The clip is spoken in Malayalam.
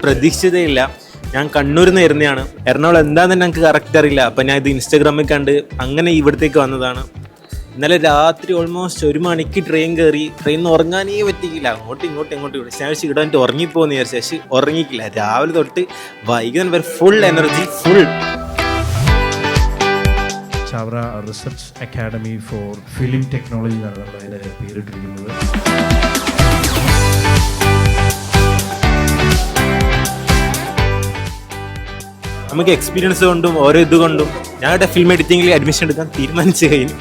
പ്രതീക്ഷിച്ചതേ ഇല്ല. ഞാൻ കണ്ണൂരിൽ നിന്ന് വരുന്നതാണ്. എറണാകുളം എന്താണെന്ന് തന്നെ എനിക്ക് കറക്റ്റ് അറിയില്ല. അപ്പം ഞാൻ ഇത് ഇൻസ്റ്റാഗ്രാമിൽ കണ്ട് അങ്ങനെ ഇവിടത്തേക്ക് വന്നതാണ്. ഇന്നലെ രാത്രി ഓൾമോസ്റ്റ് 1 മണിക്ക് ട്രെയിൻ കയറി. ട്രെയിനിൽ ഉറങ്ങാനേ പറ്റിയില്ല. അങ്ങോട്ടും ഇങ്ങോട്ടും ശേഷം ഇവിടെ വന്നിട്ട് ഉറങ്ങിപ്പോന്ന് വിചാരിച്ചു. ശേഷം ഉറങ്ങിയിട്ടില്ല. രാവിലെ തൊട്ട് വൈകുന്നേരം വരെ full energy, full. Chavara research academy four film technology എന്നാണ് നമ്മളതിനെ പേരിട്ടിരിക്കുന്നത്. നമുക്ക് എക്സ്പീരിയൻസ് കൊണ്ടും ഓരോ ഇതുകൊണ്ടും ഞാൻ ഇവിടെ ഫിലിം എഡിറ്റിംഗിൽ അഡ്മിഷൻ എടുക്കാൻ തീരുമാനിച്ചു കഴിഞ്ഞു.